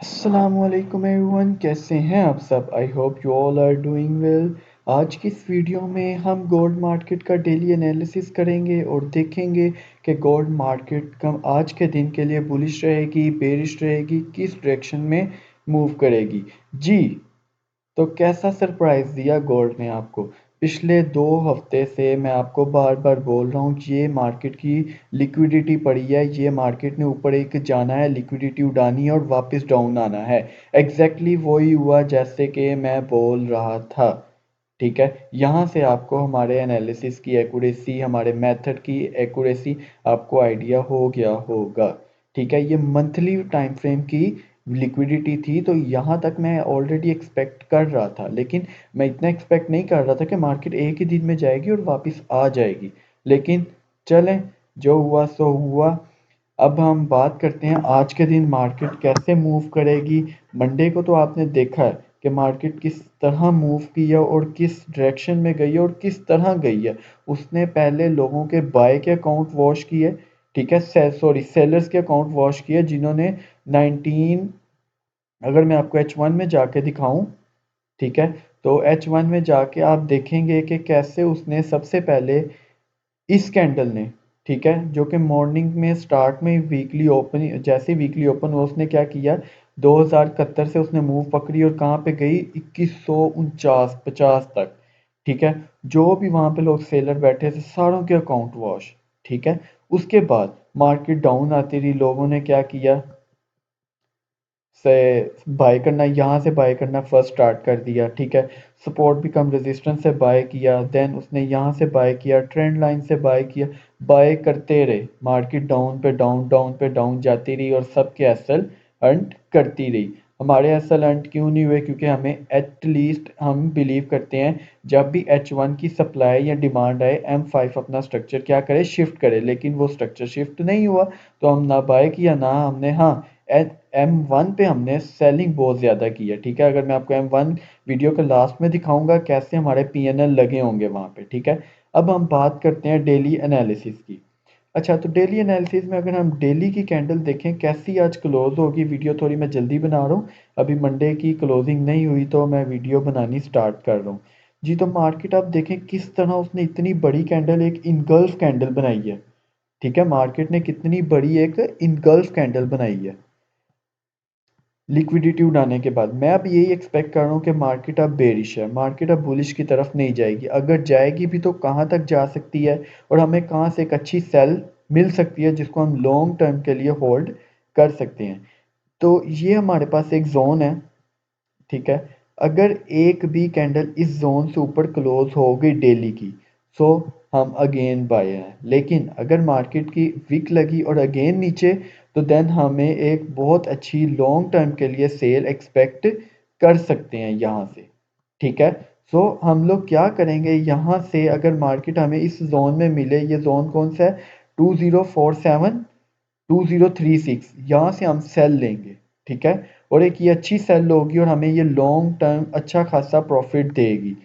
अस्सलामुअलैकुम एवरीवन, कैसे हैं आप सब। I hope you all are doing well. आज की इस वीडियो में हम गोल्ड मार्केट का डेली एनालिसिस करेंगे और देखेंगे कि गोल्ड मार्केट कम आज के दिन के लिए बुलिश रहेगी, बेरिश रहेगी, किस डायरेक्शन में मूव करेगी। जी, तो कैसा सरप्राइज़ दिया गोल्ड ने आपको। पिछले 2 हफ्ते से मैं आपको बार बार बोल रहा हूँ, ये मार्केट की लिक्विडिटी पड़ी है, ये मार्केट ने ऊपर एक जाना है, लिक्विडिटी उड़ानी है और वापस डाउन आना है। एग्जैक्टली वही हुआ जैसे कि मैं बोल रहा था। ठीक है, यहाँ से आपको हमारे एनालिसिस की एक्यूरेसी, हमारे मेथड की एक्यूरेसी आपको आइडिया हो गया होगा। ठीक है, ये मंथली टाइम फ्रेम की लिक्विडिटी थी, तो यहाँ तक मैं ऑलरेडी एक्सपेक्ट कर रहा था, लेकिन मैं इतना एक्सपेक्ट नहीं कर रहा था कि मार्केट एक ही दिन में जाएगी और वापस आ जाएगी। लेकिन चलें, जो हुआ सो हुआ। अब हम बात करते हैं आज के दिन मार्केट कैसे मूव करेगी। मंडे को तो आपने देखा है कि मार्केट किस तरह मूव की है और किस डायरेक्शन में गई है और किस तरह गई है। उसने पहले लोगों के बाय के अकाउंट वॉश किए, ठीक है, सेलर्स के अकाउंट वॉश किए जिन्होंने 19, अगर मैं आपको H1 में जाके दिखाऊं, ठीक है, तो H1 में जाके आप देखेंगे कि कैसे उसने सबसे पहले इस कैंडल ने, ठीक है, जो कि मॉर्निंग में स्टार्ट में वीकली ओपन, जैसे वीकली ओपन हुआ उसने क्या किया, 2071 से उसने मूव पकड़ी और कहाँ पे गई, 2149-50 तक। ठीक है, जो भी वहाँ पे लोग सेलर बैठे थे सारों के अकाउंट वॉश। ठीक है, उसके बाद मार्केट डाउन आती रही, लोगों ने क्या किया, से बाय करना, यहाँ से बाय करना फर्स्ट स्टार्ट कर दिया। ठीक है, सपोर्ट भी कम रेजिस्टेंस से बाय किया, देन उसने यहाँ से बाय किया, ट्रेंड लाइन से बाय किया, बाय करते रहे, मार्केट डाउन पे डाउन, डाउन पे डाउन जाती रही और सबके एसएल अर्न करती रही। हमारे एसएल अर्न क्यों नहीं हुए, क्योंकि हमें एटलीस्ट हम बिलीव करते हैं जब भी H1 की सप्लाई या डिमांड आए M5 अपना स्ट्रक्चर क्या करे, शिफ्ट करे, लेकिन वो स्ट्रक्चर शिफ्ट नहीं हुआ, तो हम ना बाय किया ना हमने, हाँ, M1 पे हमने सेलिंग बहुत ज़्यादा की है। ठीक है, अगर मैं आपको M1 वीडियो के लास्ट में दिखाऊंगा कैसे हमारे PNL लगे होंगे वहाँ पे। ठीक है, अब हम बात करते हैं डेली एनालिसिस की। अच्छा, तो डेली एनालिसिस में अगर हम डेली की कैंडल देखें कैसी आज क्लोज होगी, वीडियो थोड़ी मैं जल्दी बना रहा हूँ, अभी मंडे की क्लोजिंग नहीं हुई तो मैं वीडियो बनानी स्टार्ट कर रहा हूँ। जी, तो मार्केट आप देखें किस तरह उसने इतनी बड़ी कैंडल, एक इनगल्फ कैंडल बनाई है। ठीक है, मार्केट ने कितनी बड़ी एक इनगल्फ कैंडल बनाई है लिक्विडिटी उड़ाने के बाद। मैं अब यही एक्सपेक्ट कर रहा हूँ कि मार्केट अब बेरिश है, मार्केट अब बुलिश की तरफ नहीं जाएगी। अगर जाएगी भी तो कहाँ तक जा सकती है और हमें कहाँ से एक अच्छी सेल मिल सकती है जिसको हम लॉन्ग टर्म के लिए होल्ड कर सकते हैं। तो ये हमारे पास एक जोन है। ठीक है, अगर एक भी कैंडल इस जोन से ऊपर क्लोज हो गई डेली की, सो हम अगेन बाय हैं। लेकिन अगर मार्केट की विक लगी और अगेन नीचे, तो देन हमें एक बहुत अच्छी लॉन्ग टर्म के लिए सेल एक्सपेक्ट कर सकते हैं यहाँ से। ठीक है, सो हम लोग क्या करेंगे, यहाँ से अगर मार्केट हमें इस जोन में मिले, ये जोन कौन सा है, 2047 2036, यहाँ से हम सेल लेंगे। ठीक है, और एक ये अच्छी सेल होगी और हमें ये लॉन्ग टर्म अच्छा खासा प्रॉफिट देगी।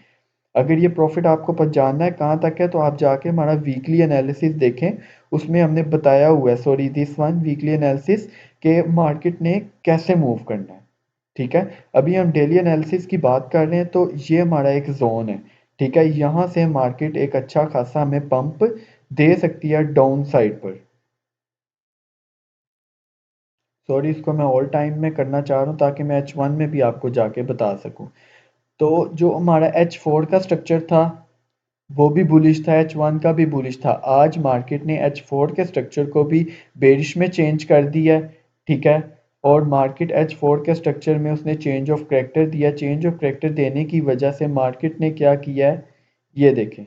अगर ये प्रॉफिट आपको जानना है कहाँ तक है, तो आप जाके हमारा वीकली एनालिसिस देखें, उसमें हमने बताया हुआ है, sorry this one weekly analysis, के मार्केट ने कैसे मूव करना है। ठीक है, अभी हम डेली एनालिसिस की बात कर रहे हैं, तो ये हमारा एक जोन है। ठीक है, यहाँ से मार्केट एक अच्छा खासा हमें पंप दे सकती है डाउन साइड पर। सॉरी, इसको मैं ऑल टाइम में करना चाह रहा हूँ ताकि मैं H1 में भी आपको जाके बता सकूँ। तो जो हमारा H4 का स्ट्रक्चर था वो भी बुलिश था, H1 का भी बुलिश था। आज मार्केट ने H4 के स्ट्रक्चर को भी बेरिश में चेंज कर दिया है। ठीक है, और मार्केट H4 के स्ट्रक्चर में उसने चेंज ऑफ करेक्टर दिया। चेंज ऑफ करेक्टर देने की वजह से मार्केट ने क्या किया है, ये देखें,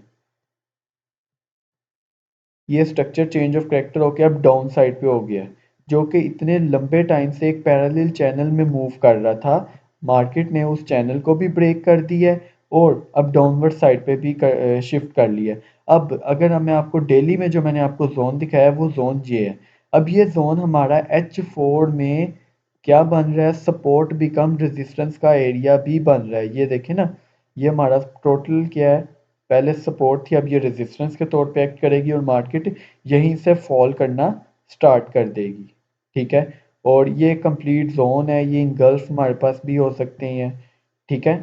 ये स्ट्रक्चर चेंज ऑफ करेक्टर होकर अब डाउन साइड पे हो गया है, जो कि इतने लंबे टाइम से एक पैरेलल चैनल में मूव कर रहा था। मार्केट ने उस चैनल को भी ब्रेक कर दिया है और अब डाउनवर्ड साइड पे भी शिफ्ट कर लिया है। अब अगर मैं आपको डेली में जो मैंने आपको जोन दिखाया है वो जोन ये है। अब ये जोन हमारा H4 में क्या बन रहा है, सपोर्ट बिकम रेजिस्टेंस का एरिया भी बन रहा है। ये देखें ना, ये हमारा टोटल क्या है, पहले सपोर्ट थी, अब ये रेजिस्टेंस के तौर पे एक्ट करेगी और मार्केट यहीं से फॉल करना स्टार्ट कर देगी। ठीक है, और ये कंप्लीट जोन है, ये इन गल्फ हमारे पास भी हो सकते हैं, ठीक है।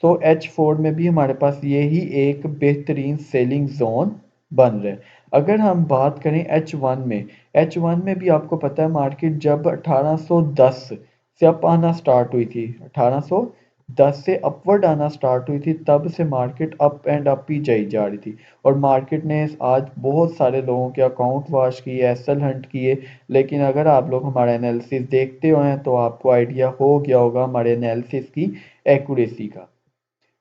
सो H4 में भी हमारे पास ये ही एक बेहतरीन सेलिंग जोन बन रहा है। अगर हम बात करें H1 में, H1 में भी आपको पता है मार्केट जब 1810 से अप आना स्टार्ट हुई थी, 1810 से अपवर्ड आना स्टार्ट हुई थी, तब से मार्केट अप एंड अप ही जाई जा रही थी। और मार्केट ने आज बहुत सारे लोगों के अकाउंट वॉश किए, एसएल हंट किए, लेकिन अगर आप लोग हमारा एनालिसिस देखते हो हैं तो आपको आइडिया हो गया होगा हमारे एनालिसिस की एक्यूरेसी का।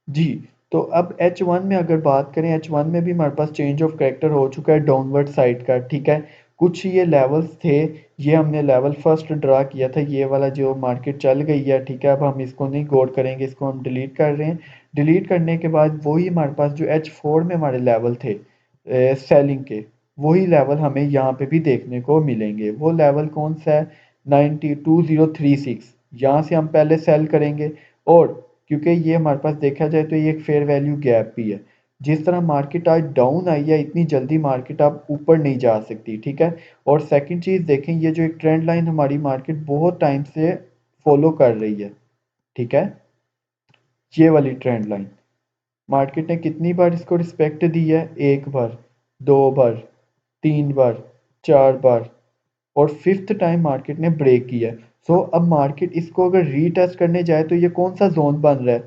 जी, तो अब H1 में अगर बात करें, H1 में भी हमारे पास चेंज ऑफ कैरेक्टर हो चुका है डाउनवर्ड साइड का, ठीक है। कुछ ये लेवल्स थे, ये हमने लेवल फर्स्ट ड्रा किया था, ये वाला जो मार्केट चल गई है, ठीक है। अब हम इसको नहीं गौर करेंगे, इसको हम डिलीट कर रहे हैं। डिलीट करने के बाद वही हमारे पास जो H4 में हमारे लेवल थे सेलिंग के, वही लेवल हमें यहाँ पे भी देखने को मिलेंगे। वो लेवल कौन सा है? 92036। यहाँ से हम पहले सेल करेंगे, और क्योंकि ये हमारे पास देखा जाए तो ये एक फेयर वैल्यू गैप भी है। जिस तरह मार्केट आज डाउन आई है, इतनी जल्दी मार्केट अब ऊपर नहीं जा सकती, ठीक है। और सेकंड चीज़ देखें, ये जो एक ट्रेंड लाइन हमारी मार्केट बहुत टाइम से फॉलो कर रही है, ठीक है। ये वाली ट्रेंड लाइन मार्केट ने कितनी बार इसको रिस्पेक्ट दी है? एक बार, दो बार, तीन बार, चार बार, और फिफ्थ टाइम मार्केट ने ब्रेक किया है। सो अब मार्केट इसको अगर रीटेस्ट करने जाए तो ये कौन सा जोन बन रहा है,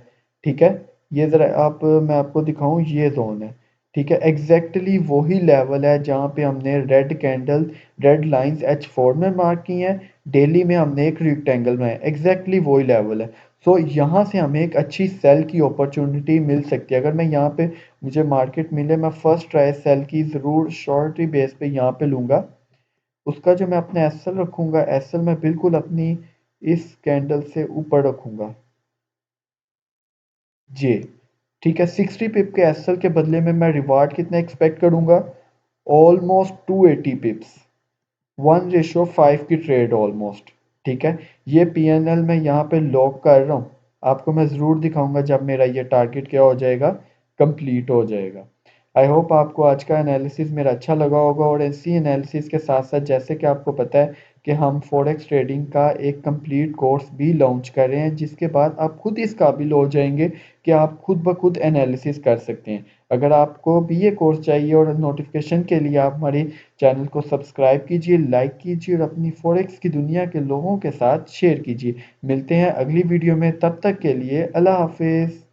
ठीक है। ये ज़रा आप मैं आपको दिखाऊं, ये जोन है, ठीक है। एग्जैक्टली वही लेवल है जहाँ पे हमने red candle, red lines H4 में मार्क की हैं, डेली में हमने एक रेक्टेंगल में, एग्जैक्टली वही लेवल है। सो यहाँ से हमें एक अच्छी सेल की अपॉर्चुनिटी मिल सकती है। अगर मैं यहाँ पे मुझे मार्केट मिले, मैं फर्स्ट ट्राई सेल की ज़रूर शॉर्ट बेस पे यहाँ पे लूँगा। उसका जो मैं अपना एसएल रखूंगा, एसएल मैं बिल्कुल अपनी इस कैंडल से ऊपर रखूंगा, जी, ठीक है। 60 पिप के एसएल के बदले में मैं रिवार्ड कितना एक्सपेक्ट करूंगा? ऑलमोस्ट 280 पिप्स, 1:5 की ट्रेड ऑलमोस्ट, ठीक है। ये पीएनएल मैं यहाँ पे लॉक कर रहा हूँ, आपको मैं ज़रूर दिखाऊंगा जब मेरा ये टारगेट क्या हो जाएगा, कंप्लीट हो जाएगा। आई होप आपको आज का एनालिसिस मेरा अच्छा लगा होगा। और इसी एनालिसिस के साथ साथ, जैसे कि आपको पता है कि हम फॉरेक्स ट्रेडिंग का एक कंप्लीट कोर्स भी लॉन्च कर रहे हैं, जिसके बाद आप खुद इस काबिल हो जाएंगे कि आप खुद ब खुद एनालिसिस कर सकते हैं। अगर आपको भी ये कोर्स चाहिए और नोटिफिकेशन के लिए आप हमारे चैनल को सब्सक्राइब कीजिए, लाइक कीजिए और अपनी फॉरेक्स की दुनिया के लोगों के साथ शेयर कीजिए। मिलते हैं अगली वीडियो में, तब तक के लिए अल्लाह हाफिज़।